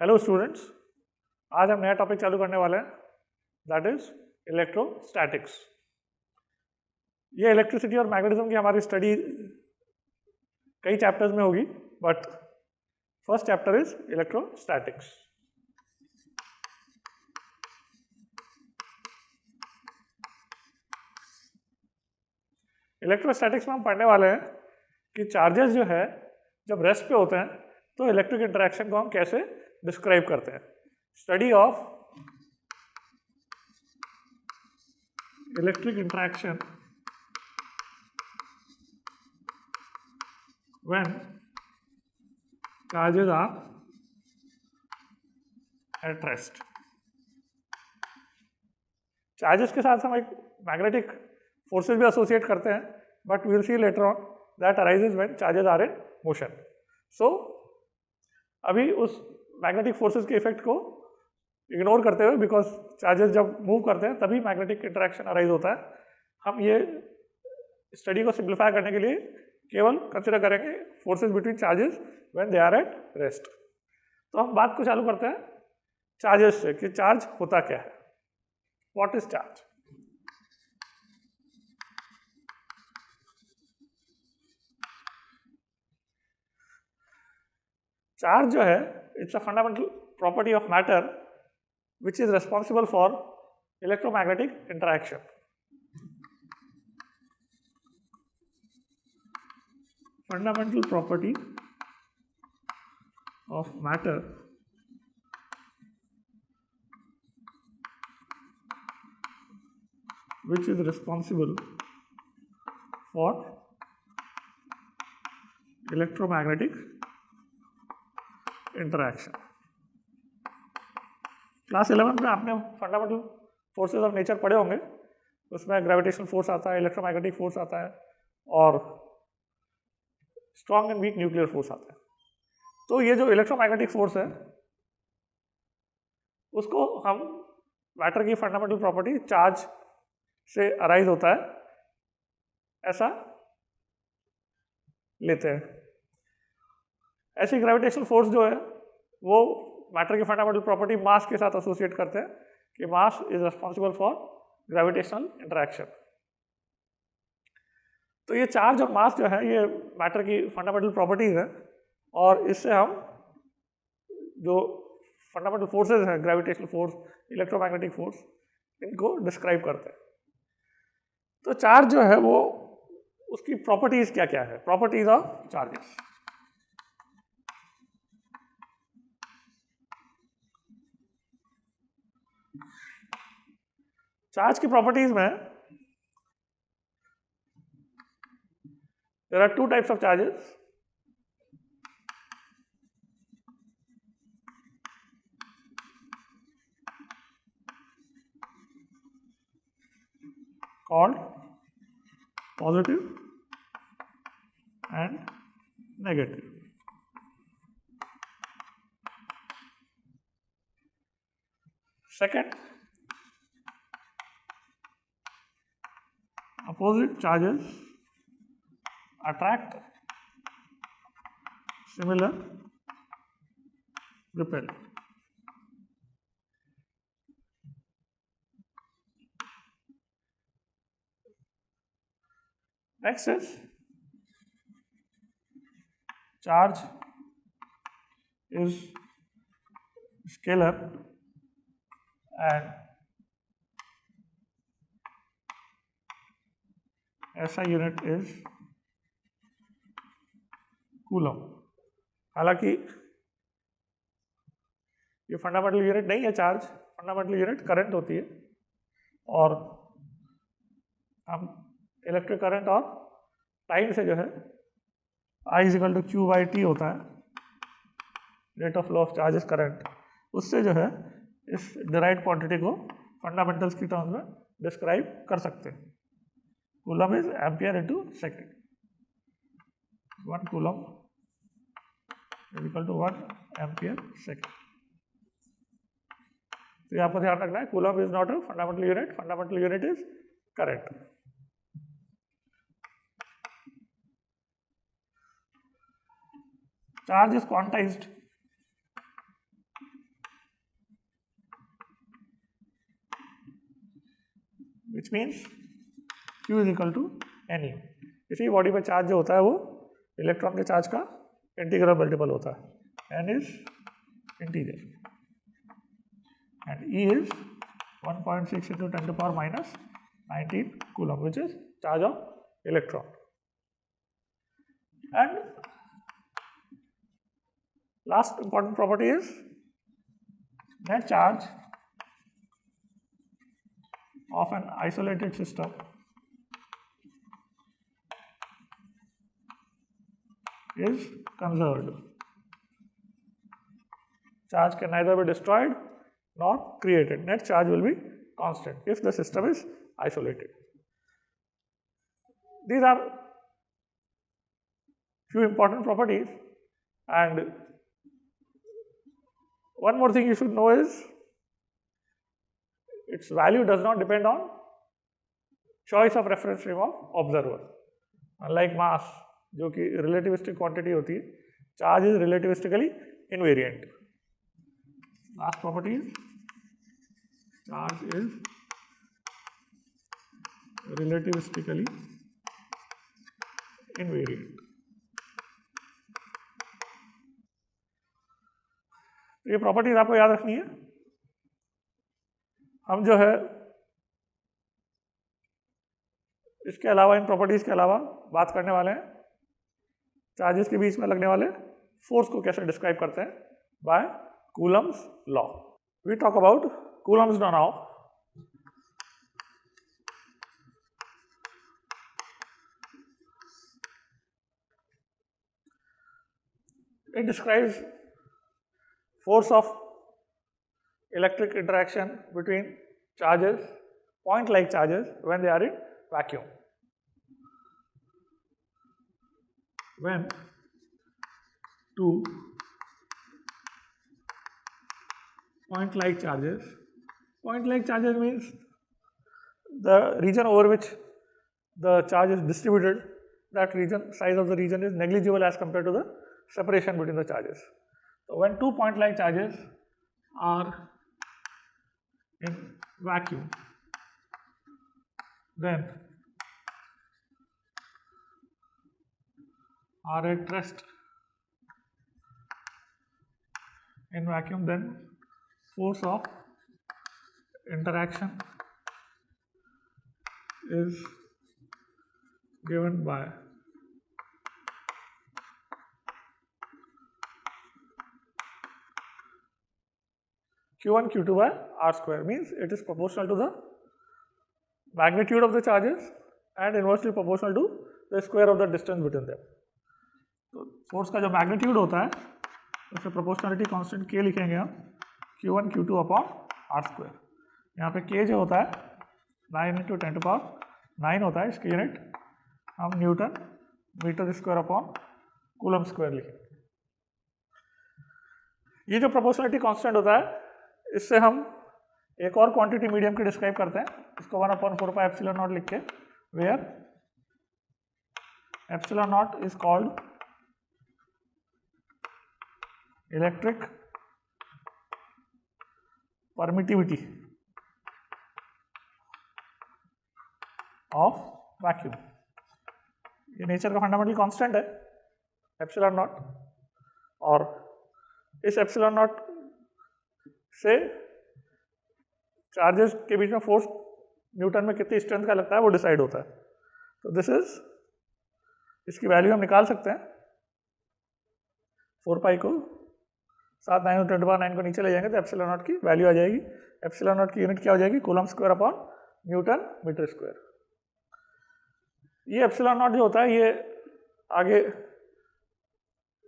Hello students, आज हम नया टॉपिक चालू करने वाले हैं, दैट इज इलेक्ट्रोस्टैटिक्स। ये इलेक्ट्रिसिटी और मैग्नेटिज्म की हमारी स्टडी कई चैप्टर्स में होगी, but first chapter is electrostatics. Electrostatics में हम पढ़ने वाले हैं कि चार्जेस जो है जब रेस्ट पे होते हैं तो इलेक्ट्रिक इंटरेक्शन को हम कैसे डिस्क्राइब करते हैं। Study of electric interaction when charges are at rest। Charges के साथ हम एक मैग्नेटिक फोर्सेस भी एसोसिएट करते हैं, but we will see later on that arises when charges are in motion. So अभी उस मैग्नेटिक फोर्सेस के इफेक्ट को इग्नोर करते हुए, बिकॉज चार्जेस जब मूव करते हैं तभी मैग्नेटिक इंटरेक्शन अराइज होता है, हम ये स्टडी को सिंप्लीफाई करने के लिए केवल कंसिडर करेंगे forces between charges when they are at rest. तो हम बात को चालू करते हैं चार्जेस से कि चार्ज होता क्या है, व्हाट इज चार्ज। चार्ज जो है it's a fundamental property of matter which is responsible for electromagnetic interaction। Fundamental property of matter which is responsible for electromagnetic interaction। Class 11 में आपने फंडामेंटल फोर्सेस ऑफ नेचर पढ़े होंगे, उसमें gravitational force आता है, electromagnetic force आता है और strong and weak nuclear force आता है। तो ये जो इलेक्ट्रोमैग्नेटिक फोर्स है उसको हम मैटर की फंडामेंटल प्रॉपर्टी चार्ज से अराइज होता है ऐसा लेते हैं। ऐसी ग्रेविटेशनल फोर्स जो है वो मैटर की फंडामेंटल प्रॉपर्टी मास के साथ एसोसिएट करते हैं कि mass is responsible for gravitational interaction. तो ये चार्ज और मास जो है ये मैटर की फंडामेंटल प्रॉपर्टीज है, और इससे हम जो फंडामेंटल फोर्सेस हैं, ग्रेविटेशनल फोर्स, इलेक्ट्रोमैग्नेटिक फोर्स, इनको डिस्क्राइब करते हैं। तो चार्ज जो है वो उसकी प्रॉपर्टीज क्या क्या है, प्रॉपर्टीज ऑफ चार्जेस। चार्ज की प्रॉपर्टीज में there are two types of charges. called positive and negative। Second, opposite charges attract, similar, repel। Next is charge is scalar and SI unit is coulomb. हालांकि ये fundamental unit नहीं है charge, fundamental unit current होती है, और हम electric current और time से जो है I = Q/T होता है, rate of flow of charges current, उससे जो है इस डिराइव्ड क्वांटिटी को फंडामेंटल्स की टर्म्स में डिस्क्राइब कर सकते हैं। Coulomb is ampere into second. 1 coulomb = 1 ampere second. तो ये आपको ध्यान रखना है, coulomb is not a fundamental unit, fundamental unit is current. Charge is quantized which means Q is equal to NU। इसी बॉडी पर चार्ज जो होता है वो इलेक्ट्रॉन के चार्ज का इंटीग्रल मल्टीपल होता है, N is integer and E is 1.6 into 10 to the power minus 19 coulomb, which is charge of electron. And last important property is net charge of an isolated system is conserved. Charge can neither be destroyed nor created. Net charge will be constant if the system is isolated. These are few important properties, and one more thing you should know is its value does not depend on choice of reference frame of observer. Unlike mass, जो कि relativistic quantity होती है, charge is relativistically invariant. Last property is charge is relativistically invariant. ये properties आपको याद रखनी है। हम जो है इसके अलावा, इन प्रॉपर्टीज के अलावा बात करने वाले हैं चार्जेस के बीच में लगने वाले फोर्स को कैसे डिस्क्राइब करते हैं by Coulomb's law. We talk about Coulomb's law now. It describes force of electric interaction between charges, point-like charges, when they are in vacuum. When two point-like charges means the region over which the charge is distributed, that region, size of the region is negligible as compared to the separation between the charges. So when two point-like charges are in vacuum, then are at rest in vacuum, then force of interaction is given by Q1 Q2 by R square, means it is proportional to the magnitude of the charges and inversely proportional to the square of the distance between them. तो force का जो magnitude होता है उसे proportionality constant K लिखेंगे हम Q1 Q2 upon R square. यहाँ पे K जो होता है 9 into 10 to the power 9 होता है, इसकी यूनिट हम newton metre square upon coulomb square लिखेंगे। ये जो प्रोपोर्शनलिटी कांस्टेंट होता है इससे हम एक और क्वांटिटी मीडियम की डिस्क्राइब करते हैं, इसको 1/4 पाई एप्सिलॉन नॉट लिख के, where epsilon naught is called electric permittivity of vacuum. ये नेचर का फंडामेंटल कांस्टेंट है एप्सिलॉन नॉट, और इस एप्सिलॉन नॉट से चार्जेस के बीच में फोर्स न्यूटन में कितनी स्ट्रेंथ का लगता है वो डिसाइड होता है। तो दिस इज, इसकी वैल्यू हम निकाल सकते हैं 4 पाई को 7 9 और 10 to the power 9 को नीचे ले जाएंगे तो एप्सिलॉन नॉट की वैल्यू आ जाएगी। एप्सिलॉन नॉट की यूनिट क्या हो जाएगी, coulomb square upon newton metre square. ये एप्सिलॉन नॉट जो होता है ये आगे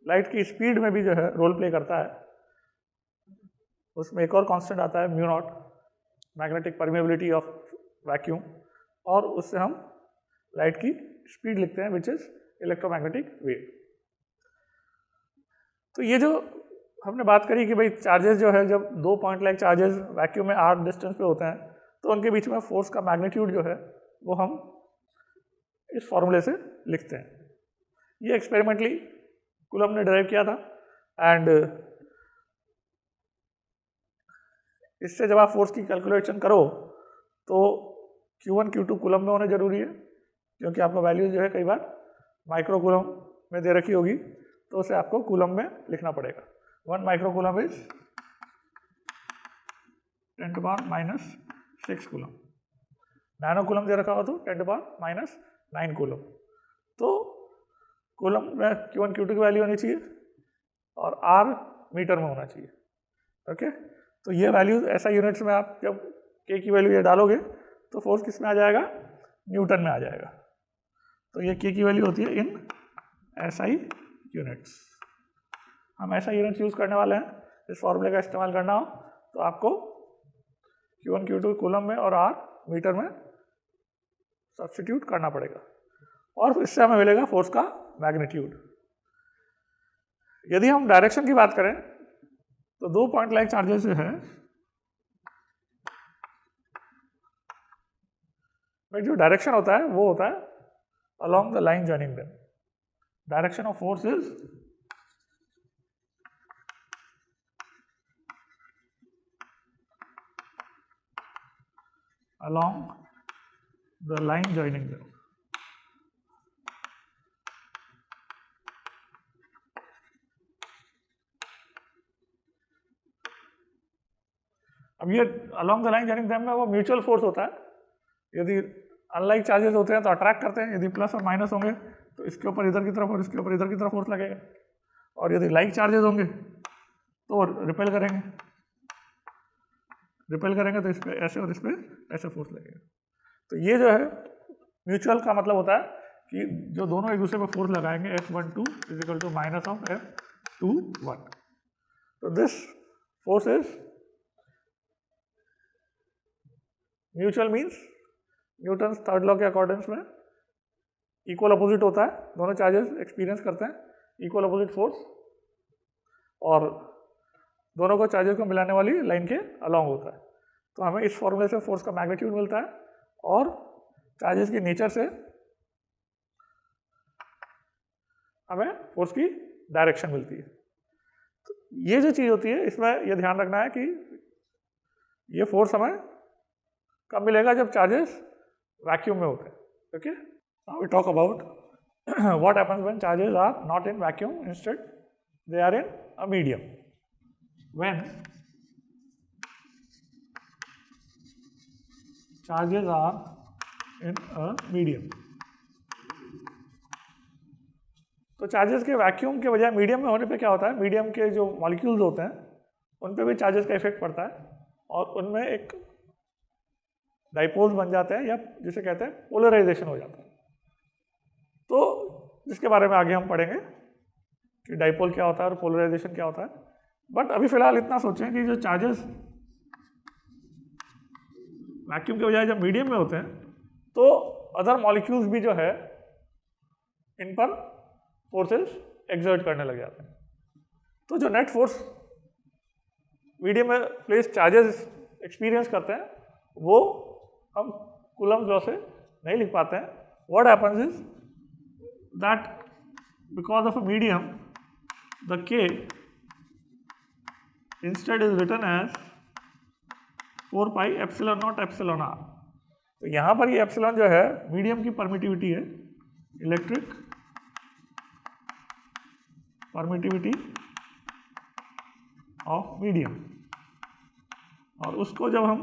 लाइट की स्पीड में भी जो है रोल प्ले करता है। उसमें एक और कांस्टेंट आता है mu naught, magnetic permeability of vacuum, और उससे हम लाइट की स्पीड लिखते हैं विच इज इलेक्ट्रोमैग्नेटिक वेव। तो ये जो हमने बात करी कि भाई चार्जेस जो है, जब दो पॉइंट लाइक चार्जेस वैक्यूम में r डिस्टेंस पे होते हैं तो उनके बीच में फोर्स का मैग्नीट्यूड जो है वो हम इस फॉर्मूले से लिखते हैं। ये एक्सपेरिमेंटली कूलम ने डिराइव किया था, एंड इससे जब आप फोर्स की कैलकुलेशन करो तो Q1 Q2 कूलम में होने जरूरी है, क्योंकि आपका वैल्यू जो है कई बार माइक्रो कूलम में दे रखी होगी, तो उसे आपको कूलम में लिखना पड़ेगा। 1 micro coulomb is 10⁻⁻6 coulomb. Nano coulomb दे रखा हो तो 10⁻⁹ कूलम। तो कूलम में Q1 Q2 की वैल्यू होनी चाहिए और R मीटर में होना चाहिए। ओके, तो ये वैल्यू ऐसा यूनिट्स में आप जब K की वैल्यू ये डालोगे तो फोर्स किस में आ जाएगा, न्यूटन में आ जाएगा। तो ये K की वैल्यू होती है इन SI यूनिट्स। हम SI यूनिट्स यूज करने वाले हैं, इस फॉर्मूले का इस्तेमाल करना हो तो आपको Q1 Q2 कूलम में और R मीटर में सब्स्टिट्यूट करना पड़ेगा, और इससे हमें मिलेगा फोर्स का मैग्नीट्यूड। यदि हम डायरेक्शन की बात करें तो 2 पॉइंट लाइक चार्जेस जो है, जो डायरेक्शन होता है वो होता है along the line joining them. Direction of force is along the line joining them. अब ये along the line joining them में वो म्यूचुअल फोर्स होता है। यदि अनलाइक चार्जेस होते हैं तो अट्रैक्ट करते हैं, यदि प्लस और माइनस होंगे तो इसके ऊपर इधर की तरफ और इसके ऊपर इधर की तरफ फोर्स लगेगा, और यदि लाइक चार्जेस होंगे तो रिपेल करेंगे तो इस पर ऐसे और इस पर ऐसे फोर्स लगेगा। तो ये जो है म्यूचुअल का मतलब होता है कि जो दोनों एक दूसरे पर फोर्स लगाएंगे F12 = माइनस ऑफ F21। तो this force is mutual means Newton's third law के अकॉर्डिंग्स में इक्वल अपोजिट होता है, दोनों चार्जेस एक्सपीरियंस करते हैं इक्वल अपोजिट फोर्स, और दोनों को चार्जेस को मिलाने वाली लाइन के अलॉन्ग होता है। तो हमें इस फॉर्मूले से फोर्स का मैग्नीट्यूड मिलता है और चार्जेस की नेचर से हमें फोर्स की डायरेक्शन मिलती है। तो ये जो चीज़ होती है इसमें यह ध्यान रखना है कि ये फोर्स हमें कब मिलेगा, जब चार्जेस वैक्यूम में होते हैं। Okay, now we talk about what happens when charges are not in vacuum, instead they are in a medium. When charges are in a medium, तो चार्जेस के वैक्यूम के बजाय मीडियम में होने पे क्या होता है, मीडियम के जो मॉलिक्यूल्स होते हैं उन पे भी चार्जेस का इफेक्ट पड़ता है और उनमें एक डाइपोल्स बन जाते हैं, या जिसे कहते हैं पोलराइजेशन हो जाता है। तो जिसके बारे में आगे हम पढ़ेंगे कि डाइपोल क्या होता है और पोलराइजेशन क्या होता है। बट अभी फिलहाल इतना सोचें कि जो चार्जेस वैक्यूम के बजाय जब मीडियम में होते हैं तो अदर मॉलिक्यूल्स भी जो है इन पर फोर्सेस एक्सर्ट करने लग जाते हैं। तो जो नेट फोर्स मीडियम में प्लेस चार्जेस एक्सपीरियंस करते हैं वो हम कूलम्स लॉ से नहीं लिख पाते हैं। What happens is that because of a medium the K instead is written as 4πε0 εr। तो यहाँ पर ये एप्सिलॉन जो है मीडियम की परमिटिविटी है, इलेक्ट्रिक परमिटिविटी ऑफ मीडियम, और उसको जब हम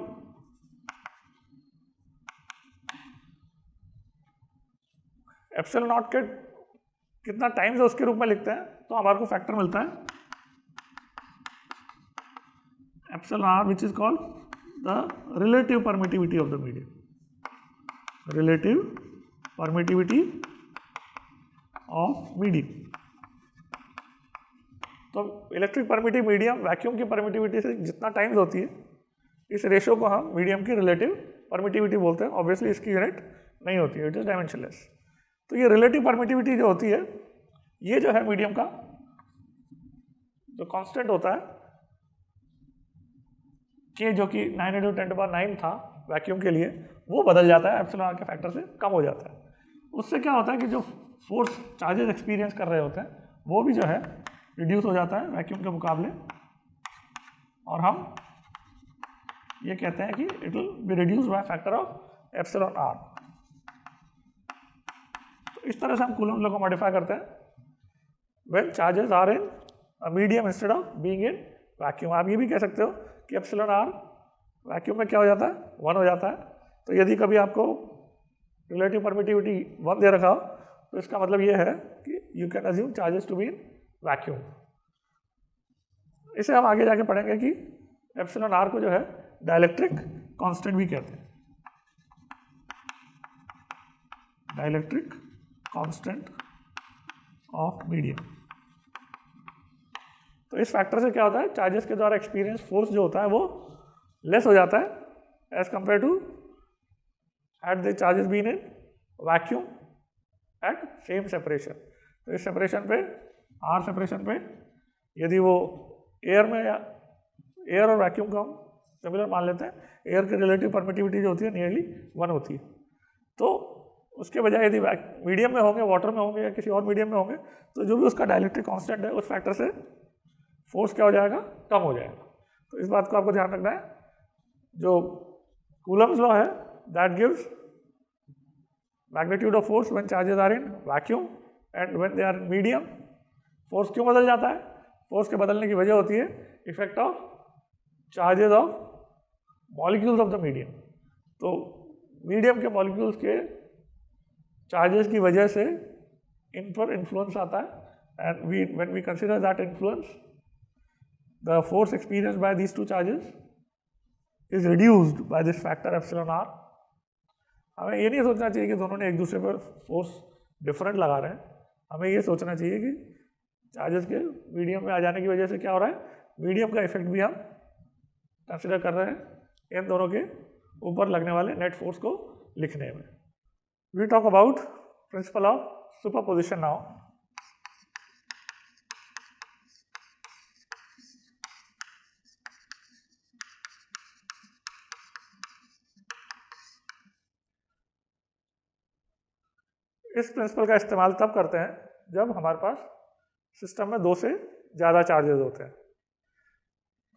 एप्सिलॉन नॉट के कितना टाइम्स है उसके रूप में लिखते हैं तो हमारे को फैक्टर मिलता है epsilon r, which is called the relative permittivity of the medium, relative permittivity of medium. तो इलेक्ट्रिक परमिटिव मीडियम वैक्यूम की परमिटिविटी से जितना टाइम्स होती है, इस रेशियो को हम मीडियम की रिलेटिव परमिटिविटी बोलते हैं। ऑब्वियसली इसकी यूनिट नहीं होती है, इट इज डायमेंशनलेस। तो ये रिलेटिव परमिटिविटी जो होती है, ये जो है मीडियम का जो कांस्टेंट होता है K, जो कि 9×10⁹ था वैक्यूम के लिए, वो बदल जाता है, एप्सिलॉन r के फैक्टर से कम हो जाता है। उससे क्या होता है कि जो फोर्स चार्जेस एक्सपीरियंस कर रहे होते हैं वो भी जो है रिड्यूस हो जाता है वैक्यूम के मुकाबले, और हम ये कहते हैं कि it will be reduce by factor of epsilon r. तो इस तरह से हम कूलम्ब लॉ को मॉडिफाई करते हैं when charges are in a medium instead of being in vacuum. आप ये भी कह सकते हो कि एप्सिलॉन आर वैक्यूम में क्या हो जाता है, 1 हो जाता है। तो यदि कभी आपको रिलेटिव परमिटिविटी 1 दे रखा हो तो इसका मतलब ये है कि you can assume charges to be in vacuum. इसे हम आगे जाके पढ़ेंगे कि एप्सिलॉन आर को जो है डाइलेक्ट्रिक कांस्टेंट भी कहते हैं, डाइलेक्ट्रिक कांस्टेंट ऑफ मीडियम। तो इस फैक्टर से क्या होता है, चार्जेस के द्वारा एक्सपीरियंस फोर्स जो होता है वो लेस हो जाता है as compare to had the charges been in vacuum at same separation। तो इस सेपरेशन पे, आर सेपरेशन पे, यदि वो एयर में या एयर और वैक्यूम को हम सिमिलर मान लेते हैं, एयर की रिलेटिव परमिटिविटी जो होती है नियरली 1 होती है। तो उसके बजाय यदि मीडियम में होंगे, वाटर में होंगे या किसी और मीडियम में होंगे, तो जो भी उसका डाइलेक्ट्रिक कांस्टेंट है उस फैक्टर से फोर्स क्या हो जाएगा, कम हो जाएगा। तो इस बात को आपको ध्यान रखना है। जो कूलम्ब्स लॉ है that gives magnitude of force when charges are in vacuum and when they are in medium। Force क्यों बदल जाता है, फोर्स के बदलने की वजह होती है effect of charges of molecules of the medium. तो मीडियम के मॉलिक्यूल्स के चार्जेस की वजह से इन पर इन्फ्लुएंस आता है and when we consider that influence the force experienced by these two charges is reduced by this factor epsilon r. हमें ये नहीं सोचना चाहिए कि दोनों ने एक दूसरे पर फोर्स डिफरेंट लगा रहे हैं, हमें ये सोचना चाहिए कि चार्जेस के मीडियम में आ जाने की वजह से क्या हो रहा है, मीडियम का इफेक्ट भी हम कंसिडर कर रहे हैं इन दोनों के ऊपर लगने वाले नेट फोर्स को लिखने में। We talk about principle of superposition now. इस प्रिंसिपल का इस्तेमाल तब करते हैं जब हमारे पास सिस्टम में 2 से ज़्यादा चार्जेस होते हैं।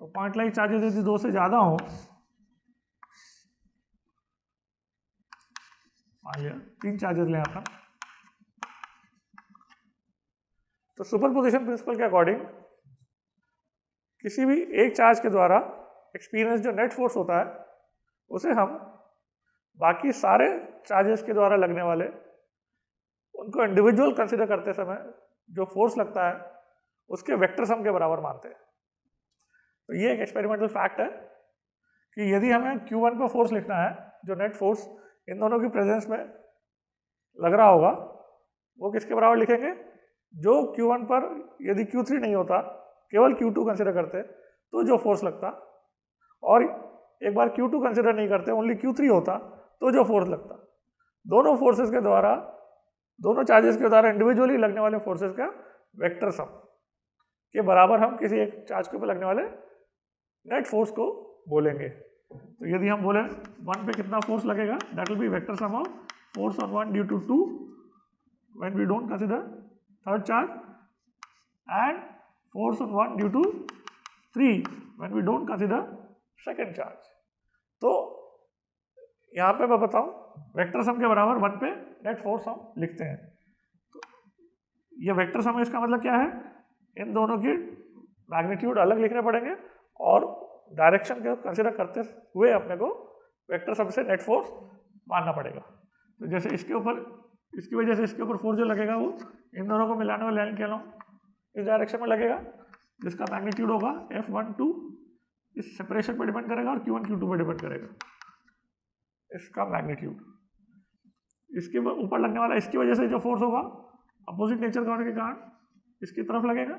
तो पॉइंट लाइक चार्जेस यदि 2 से ज़्यादा हो, मान लिया 3 चार्जेस लें अपन, तो सुपरपोजिशन प्रिंसिपल के अकॉर्डिंग किसी भी एक चार्ज के द्वारा एक्सपीरियंस जो नेट फोर्स होता है उसे हम बाकी सारे चार्जेस के द्वारा लगने वाले उनको इंडिविजुअल कंसिडर करते समय जो फोर्स लगता है उसके वेक्टर सम के बराबर मानते हैं। तो ये एक एक्सपेरिमेंटल फैक्ट है कि यदि हमें Q1 पर फोर्स लिखना है, जो नेट फोर्स इन दोनों की प्रेजेंस में लग रहा होगा, वो किसके बराबर लिखेंगे, जो Q1 पर यदि Q3 नहीं होता, केवल Q2 कंसिडर करते तो जो फोर्स लगता, और एक बार Q2 कंसिडर नहीं करते, ओनली Q3 होता तो जो फोर्स लगता। दोनों फोर्सेस के द्वारा, दोनों चार्जेस के द्वारा इंडिविजुअली लगने वाले फोर्सेस का वेक्टर सम के बराबर हम किसी एक चार्ज के ऊपर लगने वाले नेट फोर्स को बोलेंगे। तो यदि हम बोले 1 पे कितना फोर्स लगेगा, that will be vector sum of force on 1 due to 2 when we don't consider third charge, and force on 1 due to 3 when we don't consider second charge. तो यहाँ पे मैं बताऊँ, वेक्टर सम के बराबर 1 पे नेट फोर्स हम लिखते हैं। तो ये वेक्टर सम, इसका मतलब क्या है, इन दोनों की मैग्नीट्यूड अलग लिखने पड़ेंगे और डायरेक्शन को कंसिडर करते हुए अपने को वेक्टर सम से नेट फोर्स मानना पड़ेगा। तो जैसे इसके ऊपर, इसकी वजह से इसके ऊपर फोर्स जो लगेगा वो इन दोनों को मिलाने वाले लाइन के इस डायरेक्शन में लगेगा, जिसका मैग्नीट्यूड होगा F12, इस सेपरेशन पर डिपेंड करेगा, और Q1 Q2 पर डिपेंड करेगा इसका मैग्नीट्यूड। इसके ऊपर लगने वाला, इसकी वजह से जो फोर्स होगा अपोजिट नेचर का होने के कारण इसकी तरफ लगेगा,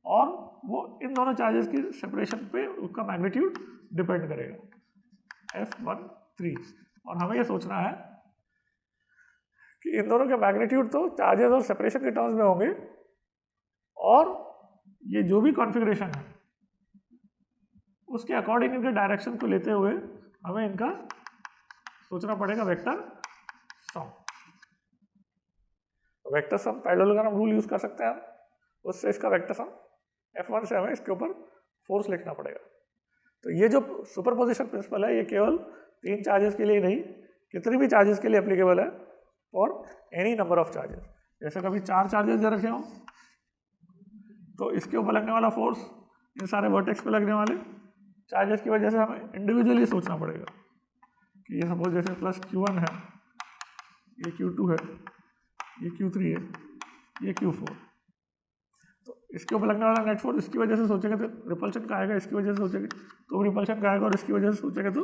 और वो इन दोनों चार्जेस की सेपरेशन पे उसका मैग्नीट्यूड डिपेंड करेगा F13। और हमें ये सोचना है कि इन दोनों के मैग्नीट्यूड तो चार्जेस और सेपरेशन के टर्म्स में होंगे, और ये जो भी कॉन्फ़िगरेशन है उसके अकॉर्डिंग इनके डायरेक्शन को लेते हुए हमें इनका सोचना पड़ेगा vector sum. Vector sum parallelogram rule use कर सकते हैं हम, उससे इसका वेक्टर सम F1 से हमें इसके ऊपर फोर्स लिखना पड़ेगा। तो ये जो सुपरपोजिशन प्रिंसिपल है, ये केवल 3 चार्जेस के लिए नहीं, कितनी भी चार्जेस के लिए एप्लीकेबल है for any number of charges. जैसे कभी 4 चार्जेस दे रखे हो तो इसके ऊपर लगने वाला फोर्स इन सारे वर्टेक्स पे लगने वाले चार्जेस की वजह से हमें इंडिविजुअली सोचना पड़ेगा कि ये सपोज जैसे प्लस Q1 है, ये Q2 है, ये Q3 है, ये Q4, तो इसके ऊपर लगने वाला नेट फोर्स इसकी वजह से सोचेंगे तो रिपल्शन का आएगा, इसकी वजह से सोचेंगे तो रिपल्शन का आएगा, और इसकी वजह से सोचेंगे तो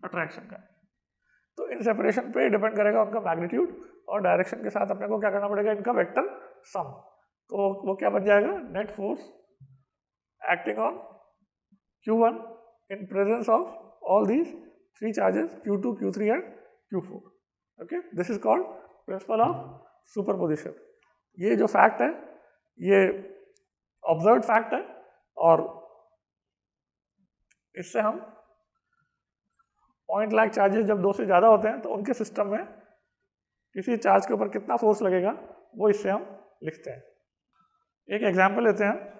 अट्रैक्शन का आएगा। तो इन सेपरेशन पे डिपेंड करेगा उनका मैग्नीट्यूड, और डायरेक्शन के साथ अपने को क्या करना पड़ेगा, इनका वेक्टर सम। तो वो क्या बन जाएगा, net force acting on Q1 in presence of all these 3 charges Q2, Q3 and Q4. Okay, this is called principle of superposition. ये जो फैक्ट है ये ऑब्जर्व्ड फैक्ट है, और इससे हम पॉइंट लाइक चार्जेस जब 2 से ज़्यादा होते हैं तो उनके सिस्टम में किसी चार्ज के ऊपर कितना फोर्स लगेगा वो इससे हम लिखते हैं। एक एग्जांपल लेते हैं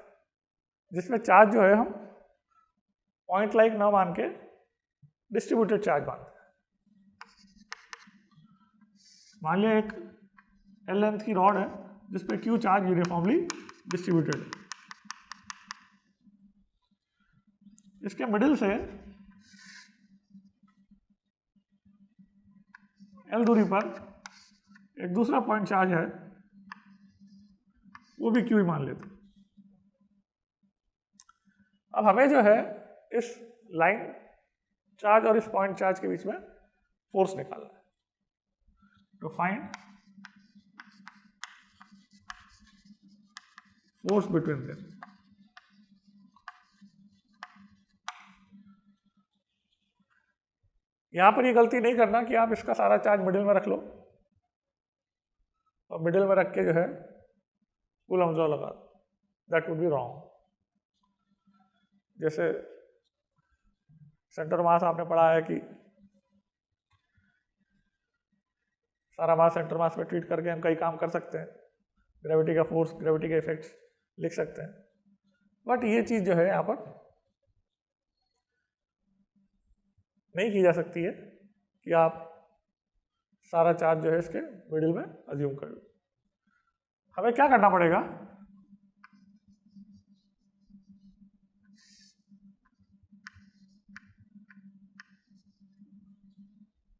जिसमें चार्ज जो है हम पॉइंट लाइक ना मान के डिस्ट्रीब्यूटेड चार्ज मानते हैं। मान लिया एक L लेंथ की रॉड है जिसपे Q चार्ज यूनिफॉर्मली डिस्ट्रीब्यूटेड है। इसके मिडिल से L दूरी पर एक दूसरा पॉइंट चार्ज है, वो भी Q ही मान लेते हैं। अब हमें जो है इस लाइन चार्ज और इस पॉइंट चार्ज के बीच में फोर्स निकालना है। तो फाइंड फोर्स बिटवीन देम। यहां पर ये गलती नहीं करना कि आप इसका सारा चार्ज मिडिल में रख लो और मिडिल में रख के जो है कूलम्ब लॉ लगा दो, दैट वुड बी रॉन्ग। जैसे सेंटर मास आपने पढ़ा है कि सारा मास सेंटर मास में ट्रीट करके हम कई काम कर सकते हैं, ग्रेविटी का फोर्स, ग्रेविटी के इफेक्ट्स लिख सकते हैं, बट ये चीज जो है यहाँ पर नहीं की जा सकती है कि आप सारा चार्ज जो है इसके मिडिल में अज्यूम कर लो। हमें क्या करना पड़ेगा,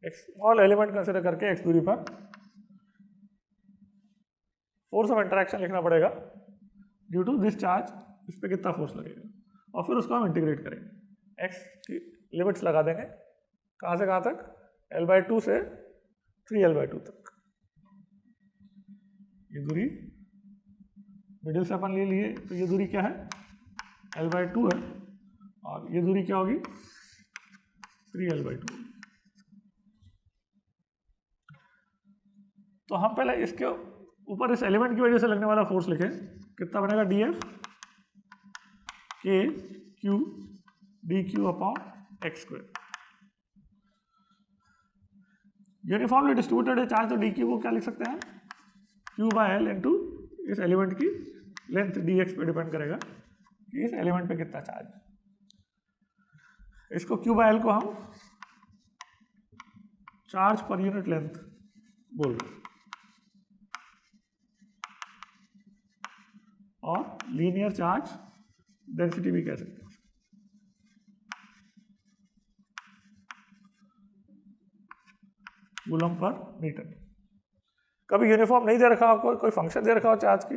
एक स्मॉल एलिमेंट कंसिडर करके एक्स दूरी पर फोर्स ऑफ इंटरेक्शन लिखना पड़ेगा ड्यू टू दिस चार्ज, इस पर कितना फोर्स लगेगा, और फिर उसको हम इंटीग्रेट करेंगे। एक्स की लिमिट्स लगा देंगे, कहाँ से कहाँ तक, L/2 से 3L/2 तक। ये दूरी मिडिल से अपन ले लिए तो ये दूरी क्या है, L/2 है, और ये दूरी क्या होगी, 3L/2। तो हम पहले इसके ऊपर इस एलिमेंट की वजह से लगने वाला फोर्स लिखें, कितना बनेगा, dF K Q dQ upon x²। Uniformly distributed है चार्ज, तो dQ को क्या लिख सकते हैं, Q/L इंटू इस एलिमेंट की लेंथ dx पे डिपेंड करेगा कि इस एलिमेंट पे कितना चार्ज। इसको Q/L को हम चार्ज पर यूनिट लेंथ बोल रहे हैं, और लीनियर चार्ज डेंसिटी भी कह सकते हैं। Coulomb per metre. कभी यूनिफॉर्म नहीं दे रखा आपको, कोई फंक्शन दे रखा हो चार्ज की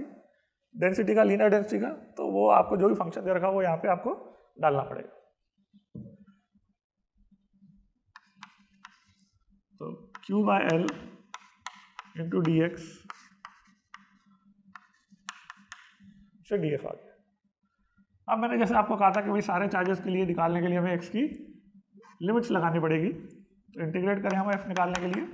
डेंसिटी का, लीनियर डेंसिटी का, तो वो आपको जो भी फंक्शन दे रखा हो वो यहाँ पे आपको डालना पड़ेगा। तो Q/L इंटू dx से dF आ गया। अब मैंने जैसे आपको कहा था कि भाई सारे चार्जेस के लिए निकालने के लिए हमें x की लिमिट्स लगानी पड़ेगी, तो इंटीग्रेट करें हम f निकालने के लिए।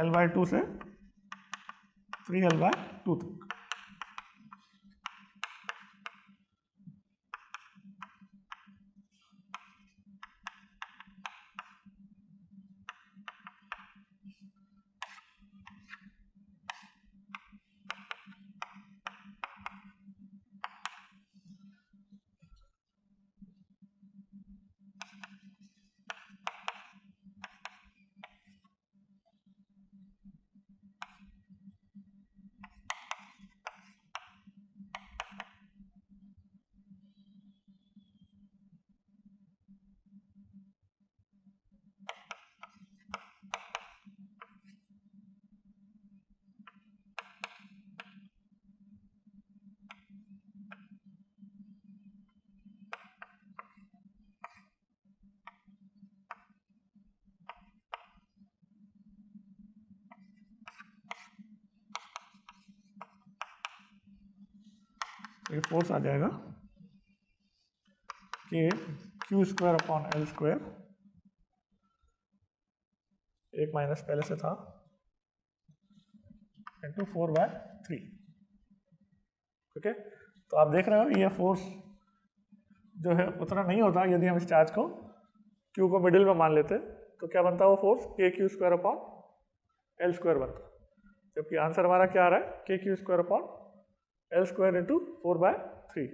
L/2 से 3L/2 तक। ये फोर्स आ जाएगा कि Q square upon L square, एक माइनस पहले से था, इंटू 4/3। ठीक है, तो आप देख रहे हो ये फोर्स जो है उतना नहीं होता यदि हम इस चार्ज को Q को मिडिल में मान लेते, तो क्या बनता है वो फोर्स के Q square upon L square बनता, जबकि आंसर हमारा क्या आ रहा है के Q square upon L square into 4/3।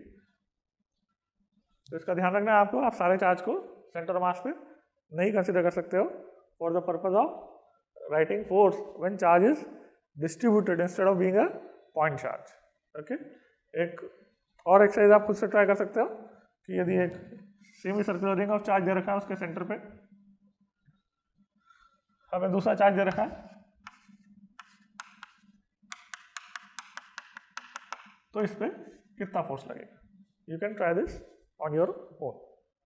तो इसका ध्यान रखना है आपको, आप सारे चार्ज को सेंटर मास पे नहीं कंसिडर कर सकते हो for the purpose of writing force when charge is distributed instead of being a point charge. Okay, एक और एक्सरसाइज आप खुद से ट्राई कर सकते हो कि यदि एक semi circular ring of charge दे रखा है, उसके सेंटर पे हमें दूसरा चार्ज दे रखा है, तो इस पे कितना फोर्स लगेगा। You can try this on your own.